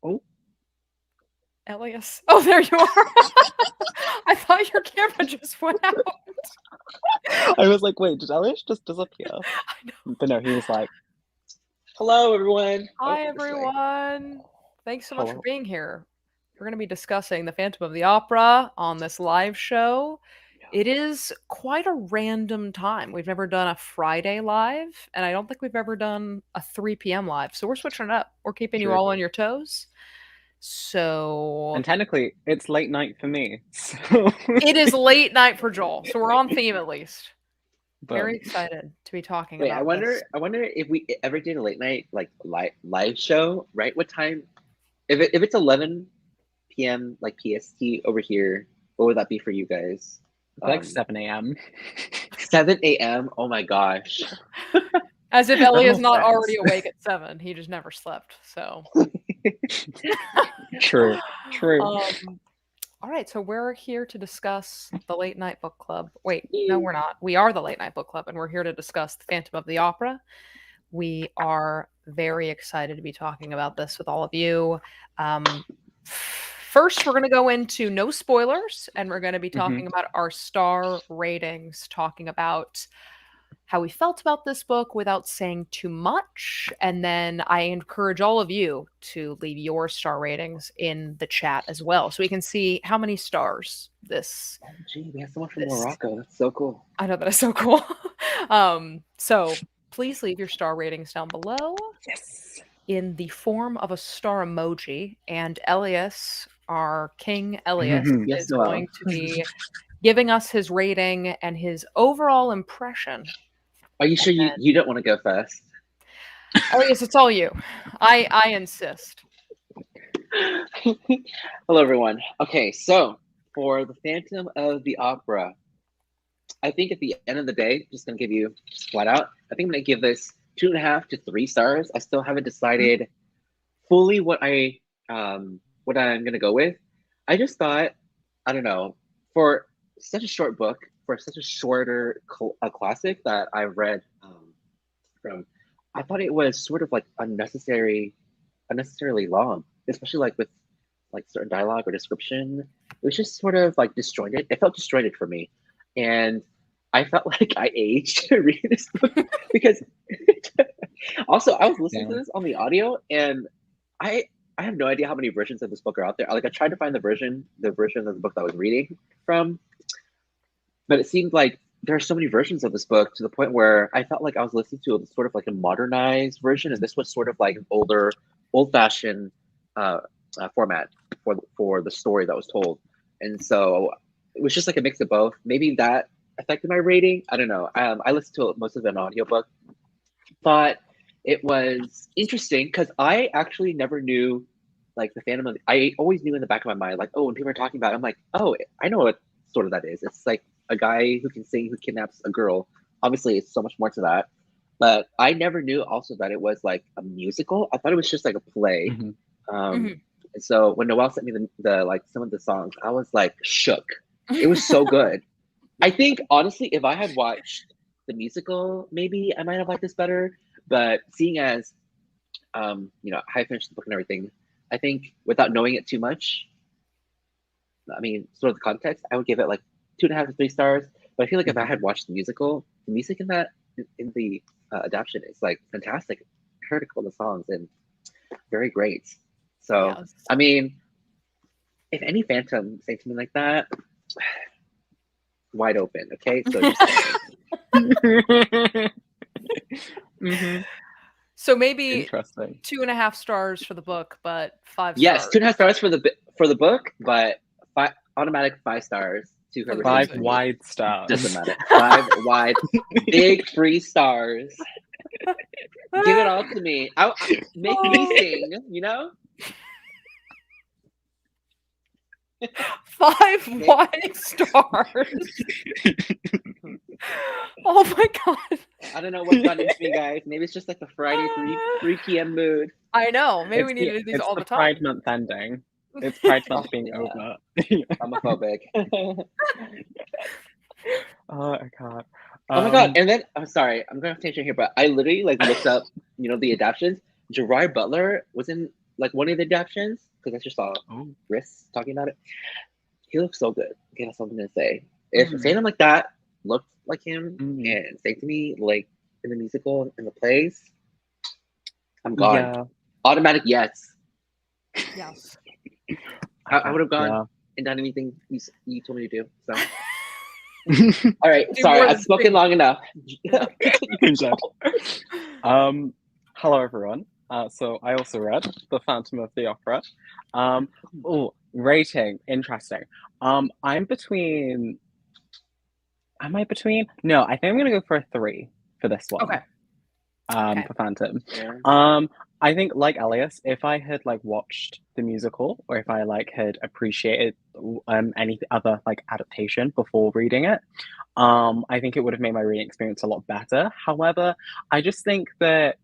Oh, Elias. Oh, there you are. I thought your camera just went out. I was like, wait, did Elias just disappear? I know. But no, he was like, hello, everyone. Hi, This way. everyone. Thanks so much for Hello. being here. We're going to be discussing The Phantom of the Opera on this live show. It is quite a random time. We've never done a Friday live, and I don't think we've ever done a 3 p.m. live. So we're switching it up. We're keeping you True. all on your toes. So And technically, it's late night for me. So. it is late night for Joel. So we're on theme at least. Very But excited to be talking Wait, about this. I wonder if we ever did a late night like live show, right? What time? If it's 11 p.m. like PST over here, what would that be for you guys? like 7 a.m. 7 a.m. Oh my gosh. As if Ellie is makes not sense. already awake at 7. He just never slept. So True. all right, so we're here to discuss the Late Night Book Club. Wait, no, we're not. We are the Late Night Book Club, and we're here to discuss The Phantom of the Opera. We are very excited to be talking about this with all of you. First, we're going to go into no spoilers, and we're going to be talking about our star ratings, talking about how we felt about this book without saying too much. And then I encourage all of you to leave your star ratings in the chat as well, so we can see how many stars this. Oh, gee, we have someone from Morocco. That's so cool. I know, that is so cool. So please leave your star ratings down below. Yes. In the form of a star emoji, and Elias, our King Elias, Yes, is Noel. going to be giving us his rating and his overall impression. Are you sure you don't want to go first? Elias, it's all you. I insist. Hello, everyone. Okay, so for The Phantom of the Opera, I think at the end of the day, just gonna give you flat out, I think I'm gonna give this 2.5 to 3 stars. I still haven't decided fully what I'm gonna go with. I just thought, I don't know, for such a short book, for such a shorter classic that I've read from, I thought it was sort of like unnecessarily long, especially like with like certain dialogue or description. It was just sort of like disjointed. It felt disjointed for me, and I felt like I aged reading this book because also I was listening to this on the audio, and I have no idea how many versions of this book are out there. Like I tried to find the version of the book that I was reading from, but it seemed like there are so many versions of this book to the point where I felt like I was listening to a sort of like a modernized version, and this was sort of like an old-fashioned format for the story that was told. And so it was just like a mix of both. Maybe that affected my rating. I don't know. I listened to most of it on audiobook. Thought it was interesting because I actually never knew like the Phantom of. I always knew in the back of my mind, like, oh, when people are talking about it, I'm like, oh, I know what sort of that is. It's like a guy who can sing who kidnaps a girl. Obviously, it's so much more to that. But I never knew also that it was like a musical. I thought it was just like a play. And so when Noelle sent me the like some of the songs, I was like shook. It was so good. I think honestly, if I had watched the musical, maybe I might have liked this better. But seeing as I finished the book and everything, I think without knowing it too much, I mean, sort of the context, I would give it like 2.5 to 3 stars. But I feel like if I had watched the musical, the music in the adaptation is like fantastic. I heard a couple of the songs and very great. So Yes. I mean, if any Phantom say something like that, wide open. Okay, so just So maybe interesting. 2.5 stars for the book, but 5 yes, stars. 2.5 stars for the book, but automatic 5 stars to her. 5 wide stars. Doesn't matter. 5 wide, big 3 stars. Give it all to me. Make me sing. You know. 5 wide stars. Oh my god. I don't know what's got into me, guys. Maybe it's just like the Friday 3 p.m. mood. I know. Maybe we need to do these all the time. Pride Month ending. It's Pride Month being over. Homophobic. Oh, I can't. Oh my god! And then I'm sorry, I'm gonna have to change it here, but I literally like looked up, the adaptations. Gerard Butler was in like one of the adaptations, because I just saw Oh. Chris talking about it. He looks so good. Okay, that's all I'm gonna say. If a Mm. Phantom like that looked like him Mm. and sang to me like in the musical in the plays, I'm gone. Yeah. Automatic yes. Yes. I would have gone Yeah. and done anything you told me to do. So all right, Do sorry, more I've than spoken scream. long enough. Yeah. You said. Hello everyone. So I also read The Phantom of the Opera. Oh, rating, interesting. I'm between. Am I between? No, I think I'm gonna go for a 3 for this one. Okay. Okay. For Phantom. Yeah. I think like Elias, if I had like watched the musical or if I like had appreciated any other like adaptation before reading it, I think it would have made my reading experience a lot better. However, I just think that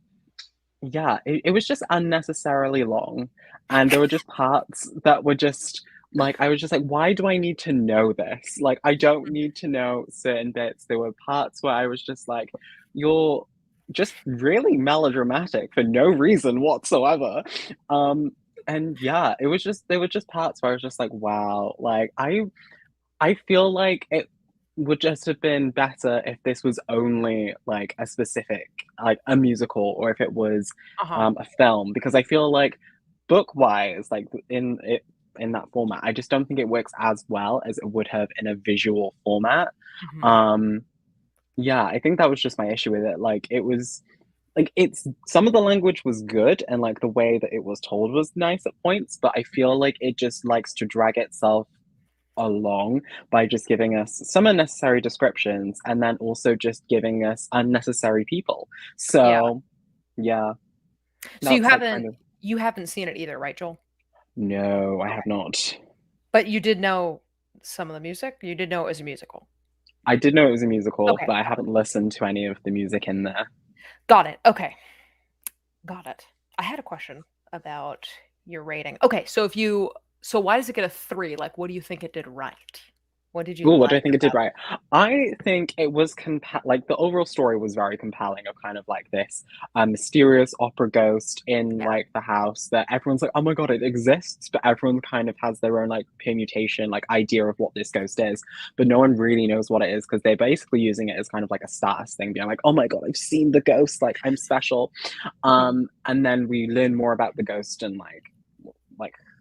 yeah, it was just unnecessarily long. And there were just parts that were just like, I was just like, why do I need to know this? Like, I don't need to know certain bits. There were parts where I was just like, you're just really melodramatic for no reason whatsoever. And yeah, it was just, there were just parts where I was just like, wow, like, I feel like it would just have been better if this was only like a specific, like a musical, or if it was Uh-huh. a film, because I feel like book wise, like in that format, I just don't think it works as well as it would have in a visual format. Mhm. Um, yeah, I think that was just my issue with it. Like it was like it's some of the language was good and like the way that it was told was nice at points, but I feel like it just likes to drag itself along by just giving us some unnecessary descriptions and then also just giving us unnecessary people. Yeah. So, yeah, So that's like kind of you haven't seen it either, right, Joel? no, I Okay. have not. But you did know some of the music? You did know it was a musical? I did know it was a musical, Okay. but I haven't listened to any of the music in there. Got it. Okay. Got it. I had a question about your rating. Okay, so why does it get a 3? Like, what do you think it did right? What did you Oh, what do I like think it did about right? I think it was like the overall story was very compelling of kind of like this mysterious opera ghost in Yeah. like the house that everyone's like, oh my god, it exists, but everyone kind of has their own like permutation, like idea of what this ghost is, but no one really knows what it is because they're basically using it as kind of like a status thing, being like, oh my god, I've seen the ghost, like I'm special. Mhm. And then we learn more about the ghost and like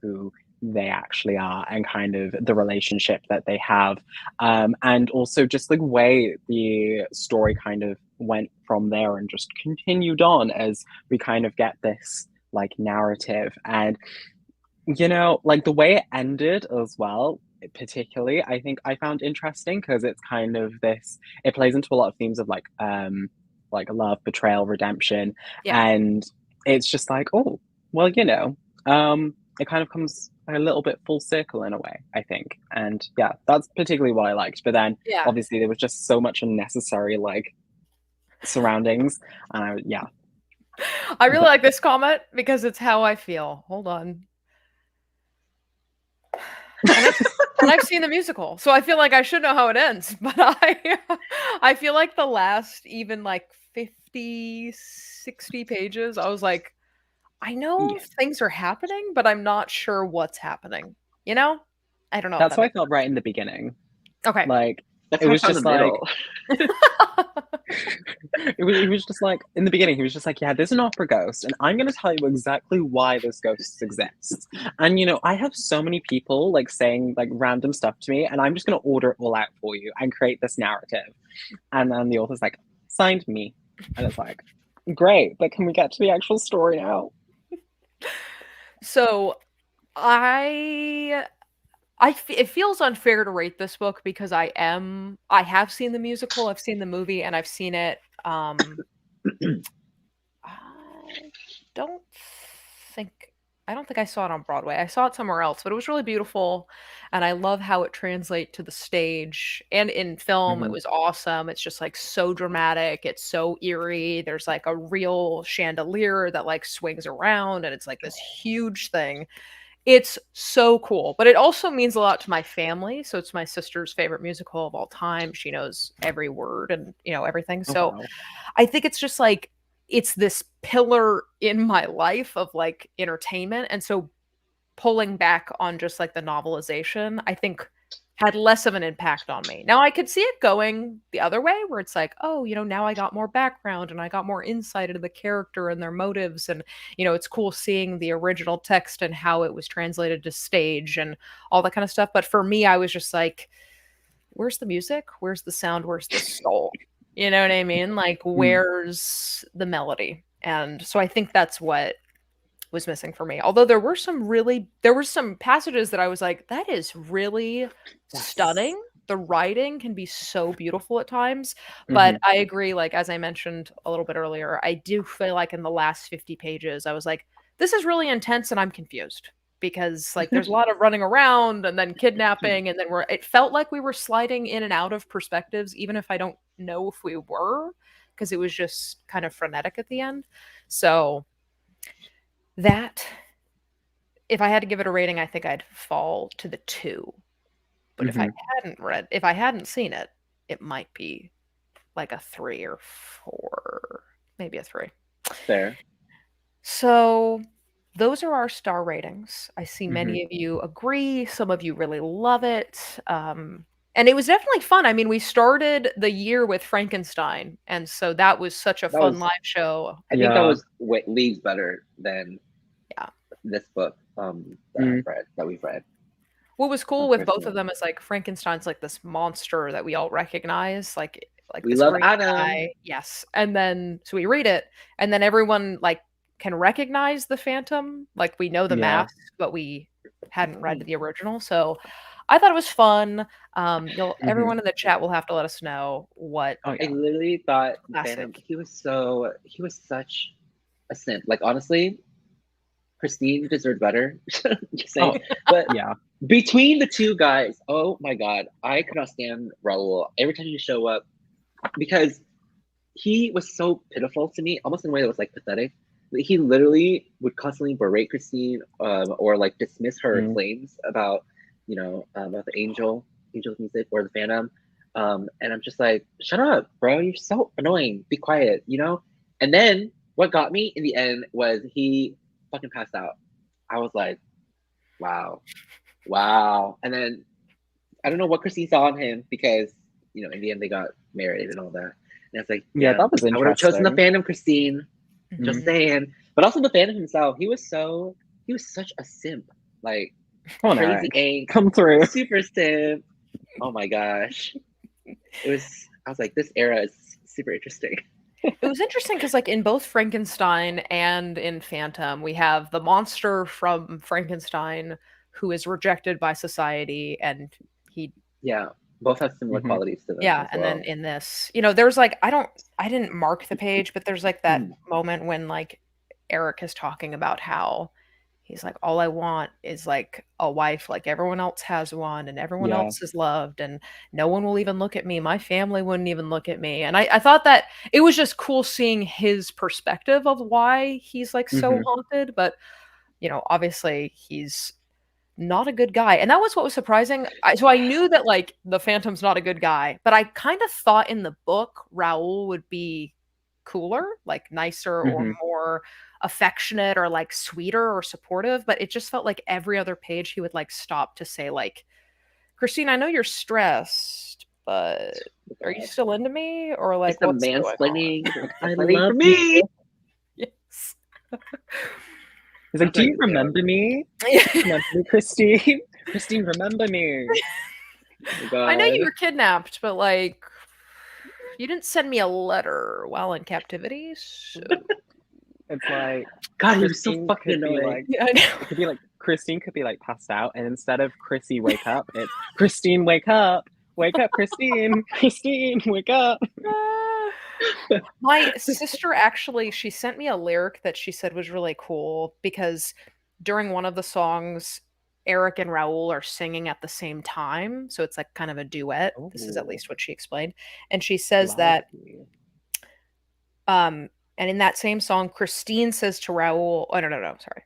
who they actually are and kind of the relationship that they have, and also just the way the story kind of went from there and just continued on as we kind of get this like narrative. And like the way it ended as well, particularly I think I found interesting because it's kind of this, it plays into a lot of themes of like love, betrayal, redemption. Yeah. And it's just like, oh well, it kind of comes a little bit full circle in a way, I think. And yeah, that's particularly what I liked. But then Yeah. obviously there was just so much unnecessary like surroundings. And yeah. I really But like this comment because it's how I feel. Hold on. And I've seen the musical, so I feel like I should know how it ends, but I feel like the last even like 50, 60 pages, I was like, I know yeah, things are happening, but I'm not sure what's happening. You know? I don't know if that's that how I makes felt right in the beginning. sense. Okay. Like That's it how I was found the just like middle. he was just like in the beginning he was just like, yeah, there's an opera ghost and I'm going to tell you exactly why this ghost exists. And I have so many people like saying like random stuff to me and I'm just going to order it all out for you and create this narrative. And then the author's like, signed me. And it's like, great, but can we get to the actual story now? So I it feels unfair to rate this book because I have seen the musical, I've seen the movie, and I've seen it. I don't think I don't think I saw it on Broadway. I saw it somewhere else, but it was really beautiful, and I love how it translates to the stage and in film. It Mhm. was awesome. It's just like so dramatic. It's so eerie. There's like a real chandelier that like swings around, and it's like this huge thing. It's so cool, but it also means a lot to my family. So it's my sister's favorite musical of all time. She knows every word and everything. Oh So wow. I think it's just like it's this pillar in my life of like entertainment. And so pulling back on just like the novelization, I think had less of an impact on me. Now I could see it going the other way where it's like, oh, now I got more background and I got more insight into the character and their motives. And, it's cool seeing the original text and how it was translated to stage and all that kind of stuff. But for me, I was just like, where's the music? Where's the sound? Where's the soul? You know what I mean? Like, where's the melody? And so I think that's what was missing for me. Although there were some passages that I was like, that is really stunning. The writing can be so beautiful at times. But I agree, like as I mentioned a little bit earlier, I do feel like in the last 50 pages, I was like, this is really intense and I'm confused because like there's a lot of running around and then kidnapping and then it felt like we were sliding in and out of perspectives, even if I don't know if we were, because it was just kind of frenetic at the end. So that, if I had to give it a rating, I think I'd fall to the 2. But if I hadn't seen it, it might be like a 3 or 4, maybe a 3. Fair. So those are our star ratings. I see many of you agree. Some of you really love it. And it was definitely fun. I mean, we started the year with Frankenstein. And so that was such a fun live show. I think that was what leads better than this book that we've read. What was cool with both of them is like Frankenstein's like this monster that we all recognize, like we this love great Adam. guy. Yes. And then so we read it and then everyone like can recognize the Phantom. Like we know the mask, but we hadn't read the original. So I thought it was fun. Everyone in the chat will have to let us know what. I literally thought Phantom, he was such a simp. Like honestly, Christine deserved better. Just saying. But between the two guys, oh my god, I could not stand Raul every time he show up because he was so pitiful to me, almost in a way that was like pathetic. He literally would constantly berate Christine or like dismiss her claims about about the angel's music or the Phantom. And I'm just like, shut up, bro, you're so annoying, be quiet, And then what got me in the end was he fucking passed out. I was like, wow. And then I don't know what Christine saw in him because in the end they got married and all that. And I was like, that was interesting. I would have chosen the Phantom, Christine. Just saying. But also the Phantom himself, he was such a simp. Like crazy angst, come through. Super simp. Oh my gosh. I was like, this era is super interesting. It was interesting because like in both Frankenstein and in Phantom, we have the monster from Frankenstein who is rejected by society and he both have similar qualities to them. And then in this, there's like I didn't mark the page, but there's like that moment when like Eric is talking about how he's like, all I want is like a wife like everyone else has one and everyone else is loved and no one will even look at me. My family wouldn't even look at me. And I thought that it was just cool seeing his perspective of why he's like so haunted. But, obviously he's not a good guy. And that was what was surprising. So I knew that like the Phantom's not a good guy, but I kind of thought in the book Raul would be cooler, like nicer or more affectionate or like sweeter or supportive, but it just felt like every other page he would like stop to say like, Christine, I know you're stressed, but are you still into me? Or like what's the mansplaining? I love me. Yes. He's like, do you remember me? Remember me, Christine? Christine, remember me. Oh, I know you were kidnapped, but like you didn't send me a letter while in captivity. So. It's like, God, he was so fucking annoying. I know. It could be like Christine could be like passed out, and instead of Chrissy wake up, it's Christine wake up, Christine, Christine wake up. My sister actually, she sent me a lyric that she said was really cool because during one of the songs, Eric and Raul are singing at the same time, so it's like kind of a duet. Ooh. This is at least what she explained, and she says that. And in that same song, Christine says to Raul, oh, no, sorry.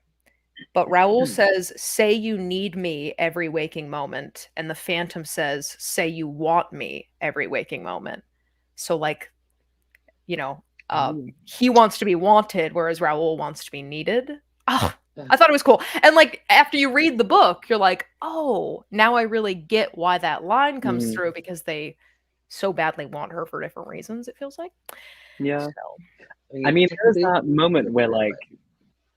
But Raul says, say you need me every waking moment. And the Phantom says, say you want me every waking moment. So like, he wants to be wanted, whereas Raoul wants to be needed. Oh, I thought it was cool. And like after you read the book, you're like, oh, now I really get why that line comes through, because they so badly want her for different reasons, it feels like. Yeah. So. I mean, there's that moment where like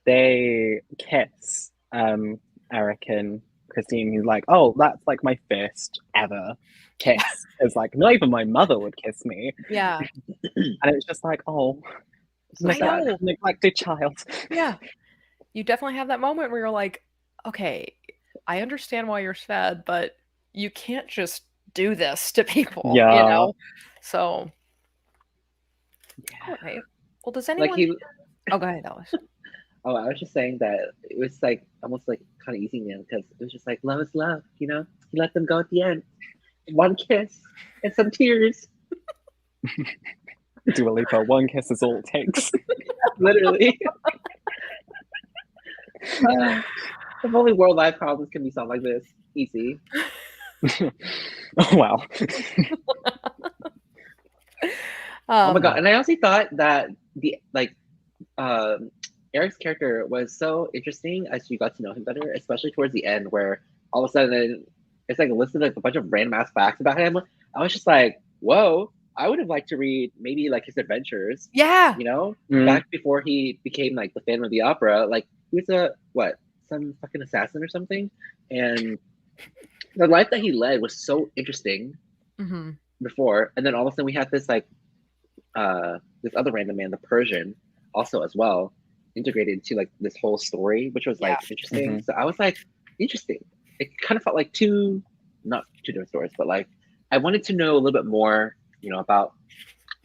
they kiss, Eric and Christine. He's like, "Oh, that's like my first ever kiss." It's like not even my mother would kiss me. Yeah. And it's just like, oh, I know. neglected child. Yeah. You definitely have that moment where you're like, okay, I understand why you're sad, but you can't just do this to people, Yeah. you know? So, all right. Well, does anyone... Oh, go ahead, Alice. Oh, I was just saying that it was like almost like kind of easy, man, because it was just like love is love, you know? You let them go at the end. One kiss and some tears. Dua Lipa, one kiss is all it takes. Literally. If only world life problems can be solved like this. Easy. Oh, wow. Oh my god! And I also thought that the Eric's character was so interesting as you got to know him better, especially towards the end, where all of a sudden it's like listed like a bunch of random ass facts about him. I was just like, whoa! I would have liked to read maybe like his adventures. Yeah. You know, back before he became like the Phantom of the Opera. Like he was some fucking assassin or something, and the life that he led was so interesting before, and then all of a sudden we had this like this other random man, the Persian, also as well, integrated into like this whole story, which was like interesting. So I was like, interesting. It kind of felt like not two different stories, but like I wanted to know a little bit more, you know, about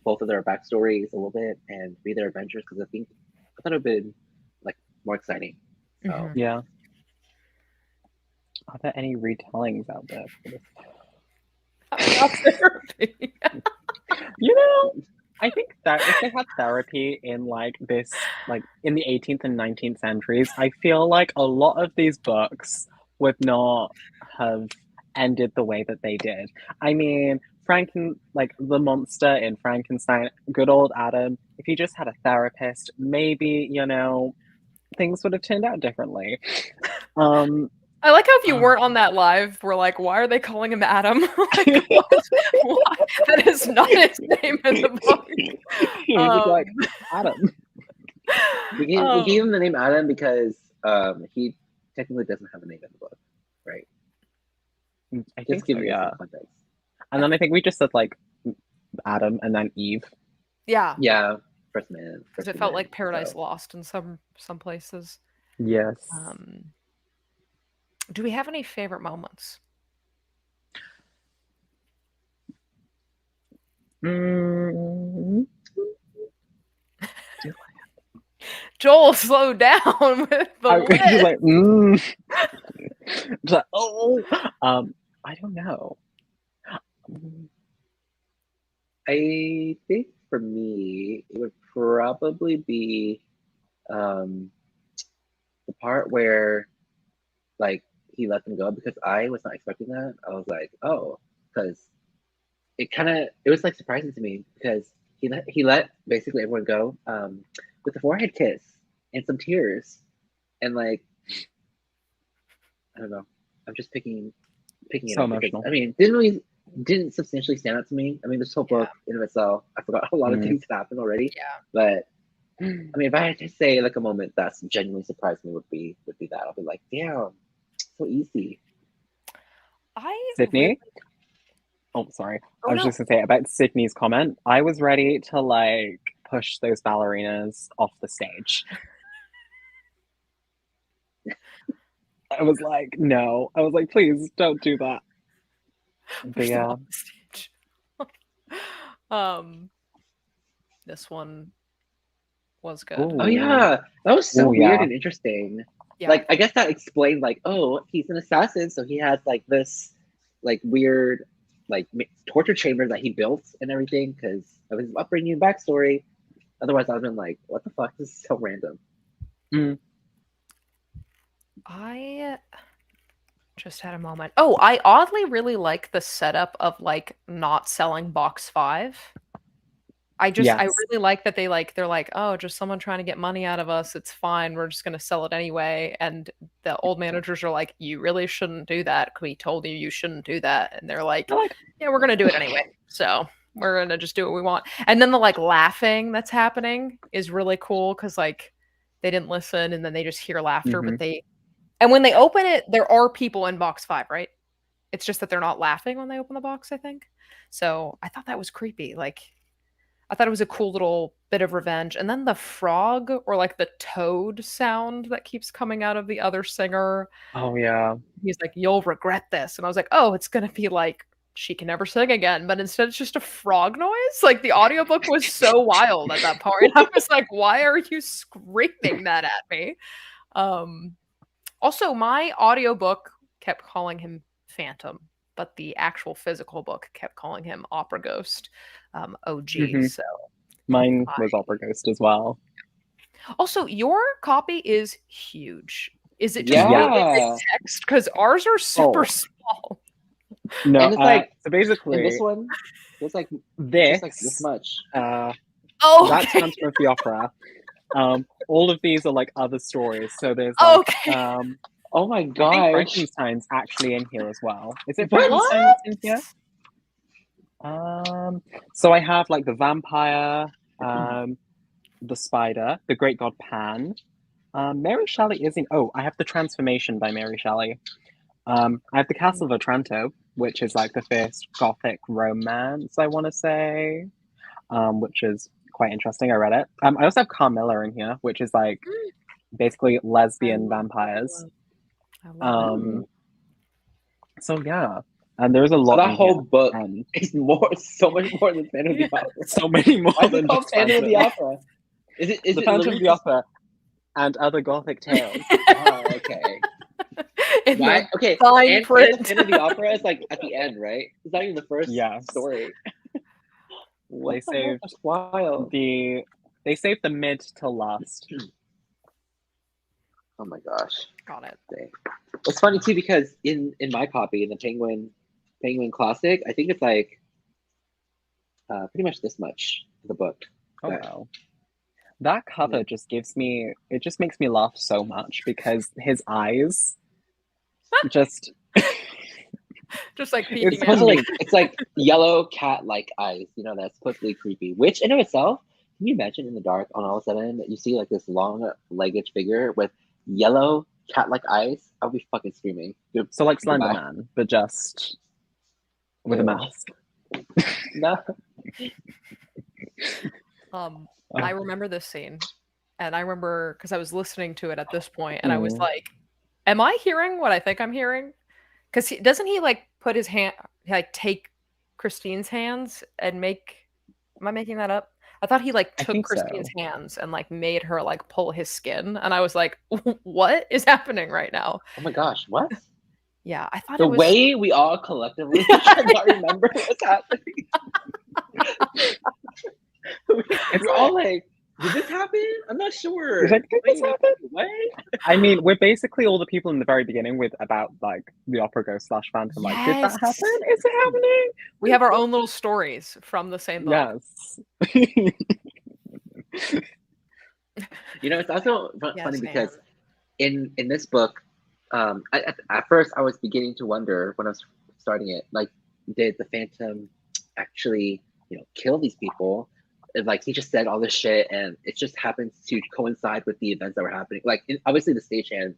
both of their backstories a little bit and read their adventures, because I thought it would have been like more exciting. So yeah. Are there any retellings out there for this? You know, I think that if they had therapy in like this, like in the 18th and 19th centuries, I feel like a lot of these books would not have ended the way that they did. I mean, like the monster in Frankenstein, good old Adam, if he just had a therapist, maybe, you know, things would have turned out differently. I like how if you weren't on that live, we're like, why are they calling him Adam? Like, why? That is not his name in the book. He was like, Adam. We gave him the name Adam because he technically doesn't have a name in the book, right? I think so, yeah. And then I think we just said like Adam and then Eve. Yeah. Yeah. First man. Because it felt like Paradise Lost in some places. Yes. Do we have any favorite moments? Joel, slow down with the list. Like, oh, I don't know. I think for me, it would probably be the part where, like, he let them go, because I was not expecting that. I was like, oh, because it was like surprising to me, because he let basically everyone go with a forehead kiss and some tears, and like, I don't know, I'm just picking it so up emotional. Because, I mean, didn't substantially stand out to me. I mean, this whole book in of itself, I forgot a lot of things that happened already. Yeah. But I mean, if I had to say like a moment that's genuinely surprised me, would be that. I'll be like, damn, so easy. Sydney? Oh, sorry. I was just gonna say about Sydney's comment. I was ready to like push those ballerinas off the stage. I was like, no. I was like, please don't do that. But yeah. This one was good. Oh yeah, that was so weird and interesting. Yeah. Like, I guess that explained like, oh, he's an assassin, so he has like this like weird like torture chamber that he built and everything because of his upbringing and backstory. Otherwise, I'd been like, what the fuck? This is so random. I just had a moment. Oh, I oddly really like the setup of like not selling box 5. I Yes. really like that they're like, oh, just someone trying to get money out of us. It's fine. We're just gonna sell it anyway. And the old managers are like, you really shouldn't do that. We told you shouldn't do that. And they're like, I like yeah, we're gonna do it anyway. So we're gonna just do what we want. And then the like laughing that's happening is really cool because like they didn't listen and then they just hear laughter, mhm. and when they open it, there are people in box 5, right? It's just that they're not laughing when they open the box, I think. So I thought that was creepy. Like I thought it was a cool little bit of revenge. And then the frog or like the toad sound that keeps coming out of the other singer. Oh yeah. He's like, you'll regret this. And I was like, oh, it's going to be like, she can never sing again. But instead, it's just a frog noise. Like the audiobook was so wild at that point. I was like, why are you screaming that at me? Also, my audiobook kept calling him Phantom, but the actual physical book kept calling him Opera Ghost, OG. Mhm. So Mine was Opera Ghost as well. also, your copy is huge. Is it just Yeah. text? Because ours are super small. No, And it's like, so basically, and this one, it's like this, just like this much. Oh, that okay. sounds from the opera. All of these are like other stories. So there's like, Okay. Oh my I think gosh. Frankenstein's actually in here as well. Is it What? Frankenstein that's in here? So I have like the vampire, the spider, the great god Pan. Mary Shelley is in. Oh, I have the Transformation by Mary Shelley. I have the Castle of Otranto, which is like the first Gothic romance, I want to say, which is quite interesting. I read it. I also have Carmilla in here, which is like basically lesbian vampires. So yeah, and there's a lot. So that in whole here. book is so much more than Phantom of the Opera. So many more Why is than it called just Phantom of the Opera? Is the it Phantom of the Opera and other Gothic tales. Oh, okay. Right? Okay. Fine And print. Phantom of the Opera is like at the end, right? It's not even the first story. They saved That's wild. They saved the mid to last. Oh my gosh. Got it. It's funny too because in my copy, in the Penguin Classic, I think it's like pretty much this much the book. Oh wow. That cover just makes me laugh so much because his eyes just like peeking it's supposed to like it's like yellow cat-like eyes, that's supposedly creepy. Which in of itself, can you imagine in the dark on all of a sudden that you see like this long-legged figure with yellow cat-like eyes? I'll be fucking screaming. So like Slender Man, but just with a mask. No. I remember this scene, and I remember because I was listening to it at this point, and I was like, "Am I hearing what I think I'm hearing?" Because doesn't he like put his hand, like take Christine's hands and make? Am I making that up? I thought he like took Christine's hands and like made her like pull his skin, and I was like, "What is happening right now?" Oh my gosh, what? Yeah, I thought the it was... way we all collectively cannot remember what's happening. We're all like, did this happen? I'm not sure. Did this happen? What? I mean, we're basically all the people in the very beginning with about like the Opera Ghost / Phantom. Like, did that happen? Is it happening? We have our own little stories from the same book. Yes. It's also funny because in this book, at first I was beginning to wonder when I was starting it, like, did the Phantom actually, kill these people? And, like, he just said all this shit, and it just happens to coincide with the events that were happening. Like, obviously the stagehand,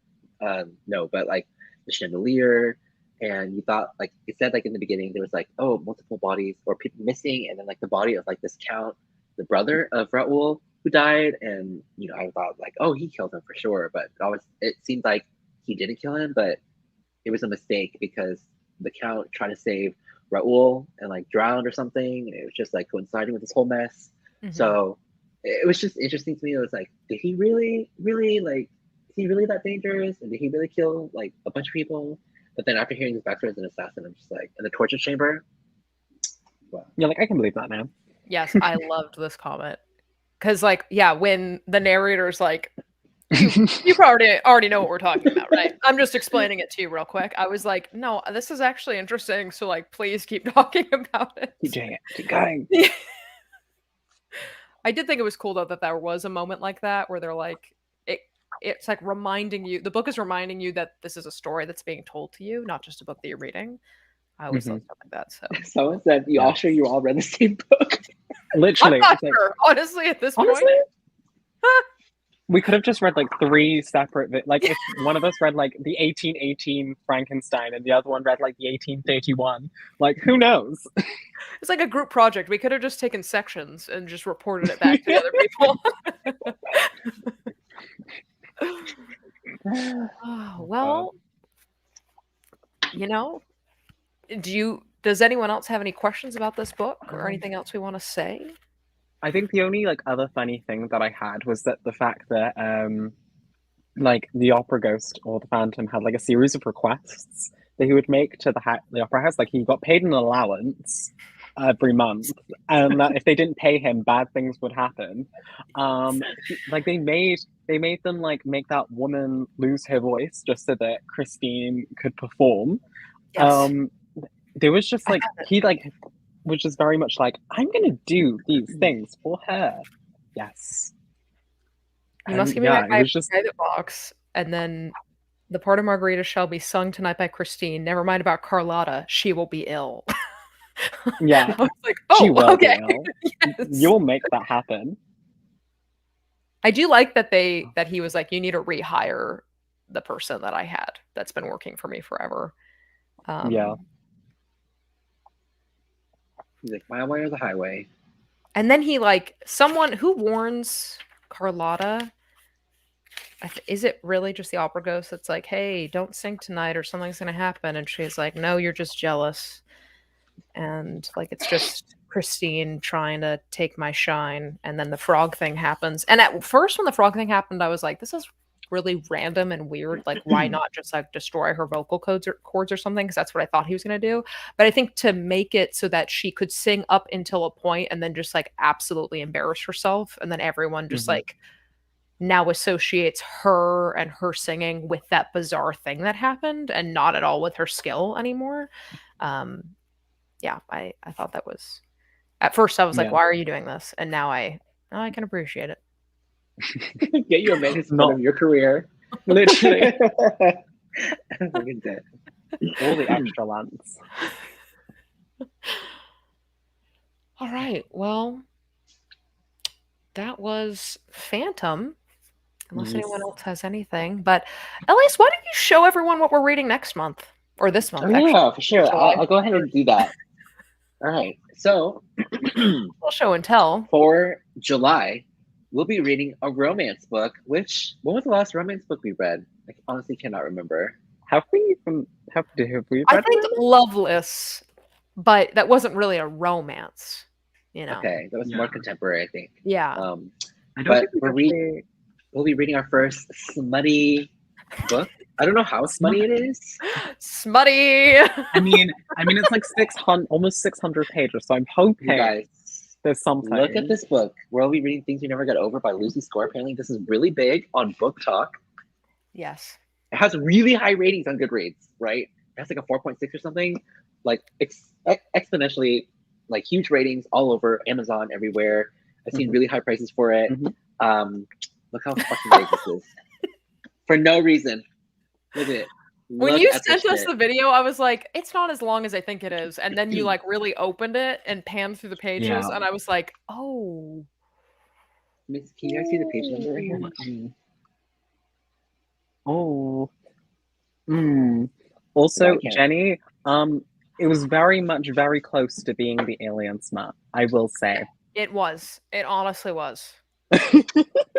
no, but like the chandelier, and you thought, like, it said like in the beginning there was like, oh, multiple bodies or people missing, and then like the body of like this count, the brother of Raoul, who died, and I thought like, oh, he killed him for sure, but it seemed like he didn't kill him, but it was a mistake because the count tried to save Raoul and like drowned or something, and it was just like coinciding with this whole mess. So it was just interesting to me. It was like, did he really like, is he really that dangerous, and did he really kill like a bunch of people? But then after hearing his backstory as an assassin, I'm just like, in the torture chamber, wow. Yeah, like I can believe that now. Yes, I loved this comment because, like, yeah, when the narrator's like, you already know what we're talking about, right? I'm just explaining it to you real quick. I was like, no, this is actually interesting. So, like, please keep talking about it. Keep doing it. Keep going. I did think it was cool though that there was a moment like that where they're like it's like reminding you, the book is reminding you that this is a story that's being told to you, not just a book that you're reading. I always love stuff like that. So someone said, "You all sure you all read the same book?" Literally, I'm not sure, honestly, at this honestly, point. we could have just read like 3 separate. Like if one of us read like the 1818 Frankenstein and the other one read like the 1831. Like who knows? It's like a group project. We could have just taken sections and just reported it back to the other people. Oh, well, you know, does anyone else have any questions about this book or anything else we want to say? I think the only like other funny thing that I had was that the fact that like the opera ghost or the phantom had like a series of requests that he would make to the opera house. Like he got paid an allowance every month, and that if they didn't pay him, bad things would happen. Like they made them like make that woman lose her voice just so that Christine could perform. Yes. There was just like he like was just very much like, I'm gonna do these things for her. Yes. You must give me back my private box, and then the part of Margarita shall be sung tonight by Christine. Never mind about Carlotta; she will be ill. Yeah, I was like, oh, she will okay. be ill. Yes. You'll make that happen. I do like that he was like, you need to rehire the person that I had that's been working for me forever. Yeah. He's like, my way or the highway. And then he like someone who warns Carlotta. Is it really just the opera ghost that's like, hey, don't sing tonight or something's gonna happen? And she's like, no, you're just jealous. And like it's just Christine trying to take my shine. And then the frog thing happens. And at first when the frog thing happened, I was like, this is really random and weird. Like, why not just like destroy her vocal cords or something? Because that's what I thought he was gonna do. But I think to make it so that she could sing up until a point and then just like absolutely embarrass herself, and then everyone just like now associates her and her singing with that bizarre thing that happened and not at all with her skill anymore. Yeah, I thought that was, at first I was like, why are you doing this? And now I can appreciate it. Get you a man who's part of your career. Literally. All the extra lengths. All right. Well, that was Phantom. Unless anyone else has anything. But Elias, why don't you show everyone what we're reading next month? Or this month, actually. Yeah, for sure. I'll go ahead and do that. All right. So we'll show and tell. For July, we'll be reading a romance book. When was the last romance book we read? I honestly cannot remember. Have we read I think Loveless, but that wasn't really a romance. You know. Okay, that was more contemporary, I think. Yeah. But we'll be reading our first smutty book. I don't know how smutty it is. Smutty. I mean, it's like 600, almost 600 pages. So I'm hoping you guys, there's something. Look at this book. We'll be reading Things We Never Got Over by Lucy Score. Apparently, this is really big on Book Talk. Yes. It has really high ratings on Goodreads, right? It has like a 4.6 or something. Like exponentially, like huge ratings all over Amazon, everywhere. I've seen really high prices for it. Look how fucking big this is. For no reason. Look at it. When you sent us the video, I was like, it's not as long as I think it is. And then you like really opened it and panned through the pages, and I was like, oh. Can you guys see the page number right here? Oh. Also, Jenny, it was very close to being the alien smut, I will say. It was. It honestly was.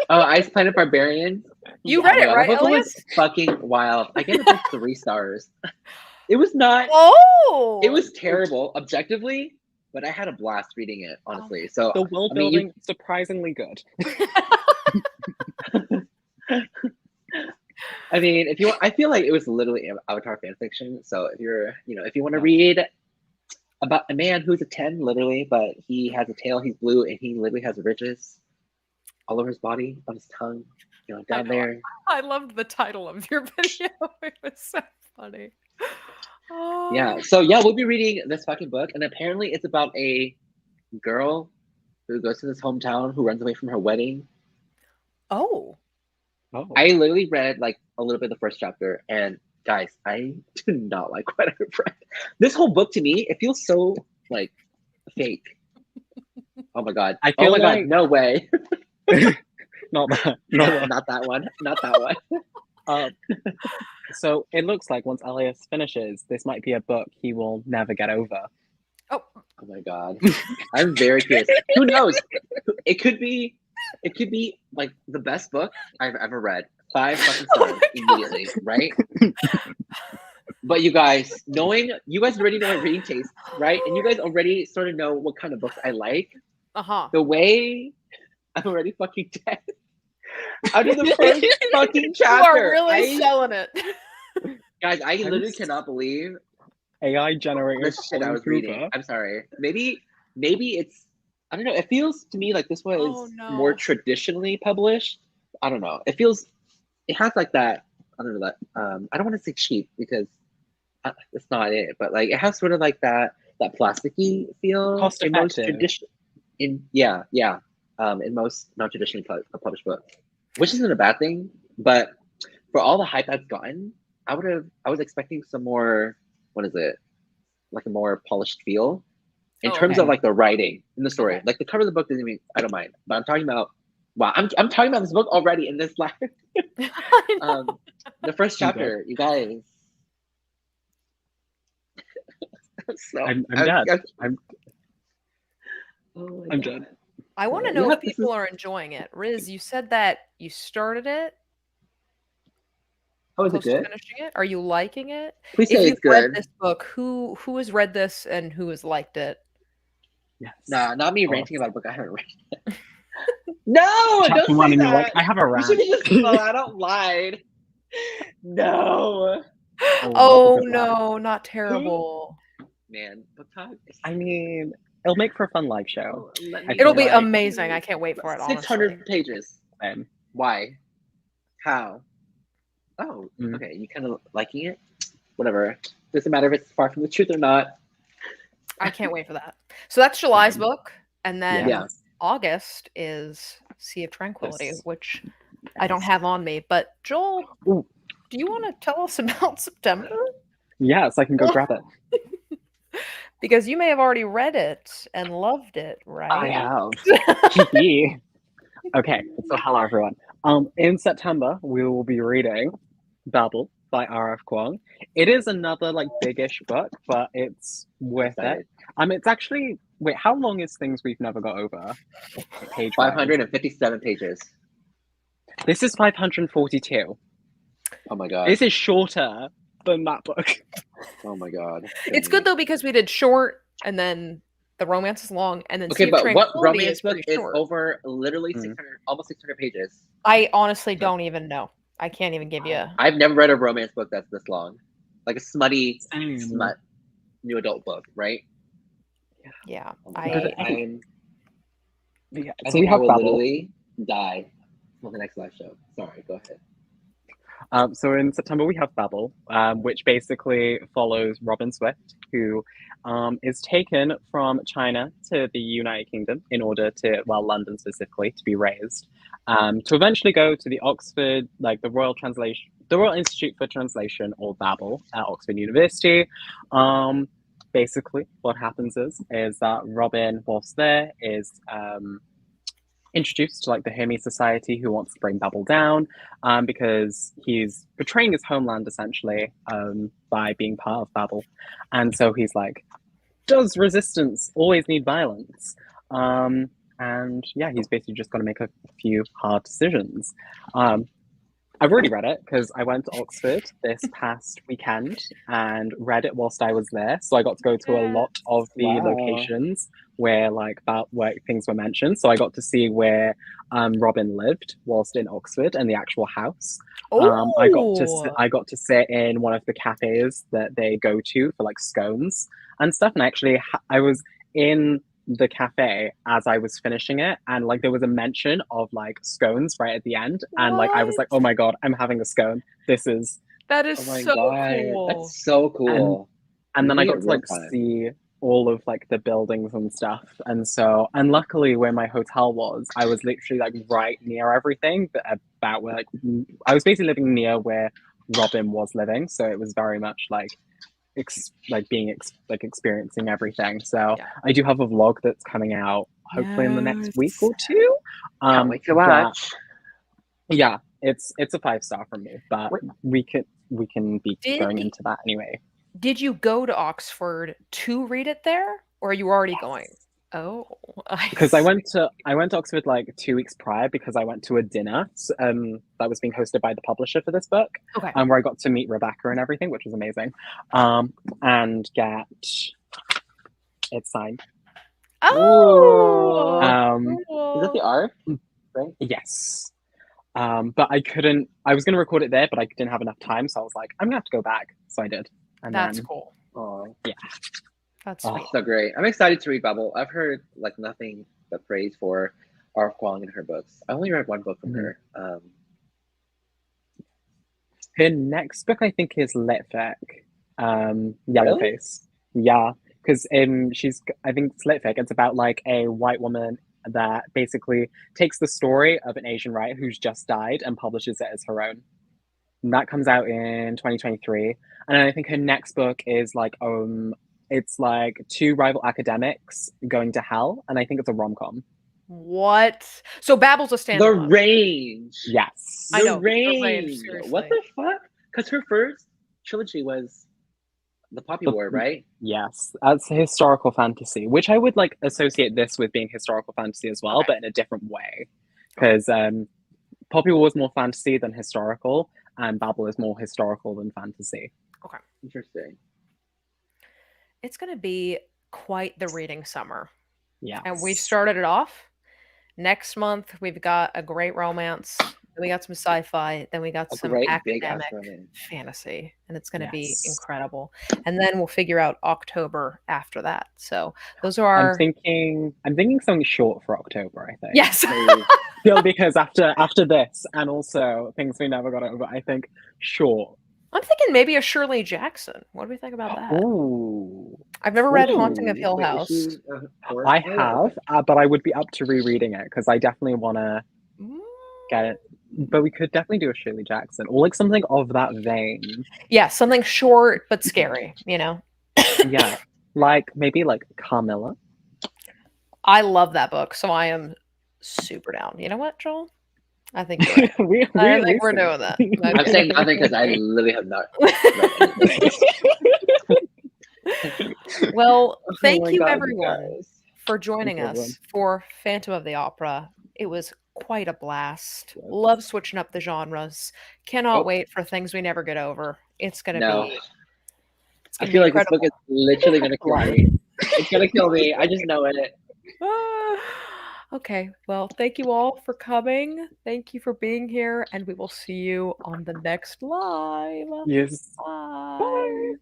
Ice Planet Barbarian. You read it, right, Elias? Was fucking wild. I gave it like 3 stars. It was not. Oh. It was terrible, objectively, but I had a blast reading it, honestly. So the world building surprisingly good. I mean, if you want, I feel like it was literally Avatar fan fiction. So if you want to read about a man who's a 10, literally, but he has a tail, he's blue, and he literally has ridges all over his body, on his tongue, down there. I loved the title of your video. It was so funny. Yeah. So yeah, we'll be reading this fucking book, and apparently it's about a girl who goes to this hometown who runs away from her wedding. Oh. I literally read like a little bit of the first chapter, and guys, I do not like what I read. This whole book to me, it feels so like fake. Oh my god! I feel god! No way! Not that. Not that one. Not that one. So it looks like once Elias finishes, this might be a book he will never get over. Oh. Oh my god! I'm very curious. Who knows? It could be like the best book I've ever read. 5 fucking stars immediately, right? But you guys already know my reading taste, right? And you guys already sort of know what kind of books I like. The way I'm already fucking dead. After the first fucking chapter. You are really selling it. Guys, I literally cannot believe AI generated the shit I was reading. I'm sorry. Maybe it's, I don't know. It feels to me like this was more traditionally published. I don't know. It has like that, I don't know, that, I don't want to say cheap because that's not it, but like it has sort of like that plasticky feel. Cost in most effective. in most non-traditionally published books, which isn't a bad thing, but for all the hype I've gotten, I was expecting some more, what is it, like a more polished feel in terms of like the writing in the story. Like the cover of the book doesn't even, I don't mind, but I'm talking about, wow, I'm talking about this book already in this life. The first chapter, you guys. I'm dead. I'm dead. I want to know if people are enjoying it. Riz, you said that you started it. Oh, is it good? Finishing it? Are you liking it? Please say it's good. Read this book, who has read this and who has liked it? Yes. Nah, not me ranting about a book I haven't read yet. No, don't say that. Like, I have a rant. You should have just flat out lied. No. Oh no, not terrible. Man, book talk. I mean, it'll make for a fun live show. It'll be amazing. I can't wait for it. 600 pages. Why? How? Oh, Mm-hmm. Okay. You kind of liking it? Whatever. Doesn't matter if it's far from the truth or not. I can't wait for that. So that's July's book, and then August is Sea of Tranquility, which I don't have on me. But Joel, do you want to tell us about September? Yes, I can go grab it. Because you may have already read it and loved it, right? I have. Okay, so hello everyone. In September, we will be reading Babel by R.F. Kuang. It is another like biggish book, but it's worth it. It's actually, wait, how long is Things We've Never Got Over? Page 557 pages. This is 542. Oh my god. This is shorter than that book. Oh my god. It's good though because we did short and then the romance is long and then but what romance book is over literally 600, almost 600 pages? I honestly don't even know. I can't even give you. I've never read a romance book that's this long, like a smut new adult book, right? Yeah, I so we have will literally die on the next live show. Sorry, go ahead. So in September we have Babel, which basically follows Robin Swift, who is taken from China to the United Kingdom in order to, London specifically, to be raised, to eventually go to the Oxford, like the Royal Institute for Translation, or Babel, at Oxford University. Basically, what happens is that Robin, whilst there, is introduced to like the Hermes Society, who wants to bring Babel down, because he's betraying his homeland essentially by being part of Babel, and so he's like, does resistance always need violence? And yeah, he's basically just got to make a few hard decisions. I've already read it because I went to Oxford this past weekend and read it whilst I was there. So I got to go to a lot of the locations where where things were mentioned. So I got to see where Robin lived whilst in Oxford and the actual house. I got to sit in one of the cafes that they go to for like scones and stuff. And actually, I was in the cafe as I was finishing it, and like there was a mention of like scones right at the end, and like I was like, oh my god, I'm having a scone. That is so cool. That's so cool. And then I got to like see all of like the buildings and stuff. And so, and luckily where my hotel was, I was literally like right near everything that about where like I was basically living near where Robin was living. So it was very much like like experiencing everything. So Yeah. I do have a vlog that's coming out hopefully in the next week Yes. or two. Can't wait to That, watch. yeah, it's a 5-star from me, but we can be going into that anyway. Did you go to Oxford to read it there, or are you already going? Oh, Because I went to Oxford like 2 weeks prior because I went to a dinner that was being hosted by the publisher for this book, okay. where I got to meet Rebecca and everything, which was amazing, and get it signed. Oh, Is that the art? Right? Yes. But I couldn't. I was going to record it there, but I didn't have enough time, so I was like, I'm gonna have to go back. So I did. And that's then, cool. Oh, yeah, That's sweet. so great. I'm excited to read Babel. I've heard like nothing but praise for R.F. Kuang and her books. I only read one book from her. Her next book, I think, is Litfic, Yellowface. Really? Yeah, because I think it's Litfic. It's about like a white woman that basically takes the story of an Asian writer who's just died and publishes it as her own. And that comes out in 2023. And I think her next book is like it's like two rival academics going to hell, and I think it's a rom-com. What? So Babel's a The standalone. Range. Yes. I know. The Range. Seriously. What the fuck? Because her first trilogy was The Poppy War, right? Yes, that's historical fantasy, which I would like associate this with being historical fantasy as well, Okay. but in a different way. Because Poppy War was more fantasy than historical, and Babel is more historical than fantasy. Okay. Interesting. It's going to be quite the reading summer. Yeah. And we started it off. Next month, we've got a great romance. Then we got some sci-fi. Then we got some Great big academic ass romance. fantasy. And it's going to be Yes. incredible. And then we'll figure out October after that. So those are our... I'm thinking something short for October, I think. Yes. Yeah, because after this, and also Things We Never Got Over, I think short. I'm thinking maybe a Shirley Jackson. What do we think about that? Ooh. I've never read Haunting of Hill Wait, is House. she, I have, but I would be up to rereading it because I definitely want to get it. But we could definitely do a Shirley Jackson or like something of that vein. Yeah, something short but scary, you know? Yeah, like maybe like Carmilla. I love that book, so I am super down. You know what, Joel? I think you're right. I think we're doing that. I'm saying nothing because I literally have not read anything. Well, thank you God, everyone for joining us for Phantom of the Opera. It was quite a blast. Love switching up the genres. Cannot wait for Things We Never Get Over. It's gonna be. I feel like this book is literally gonna kill me. It's gonna kill me. I just know it. Okay, well, thank you all for coming. Thank you for being here, and we will see you on the next live. Yes. Bye.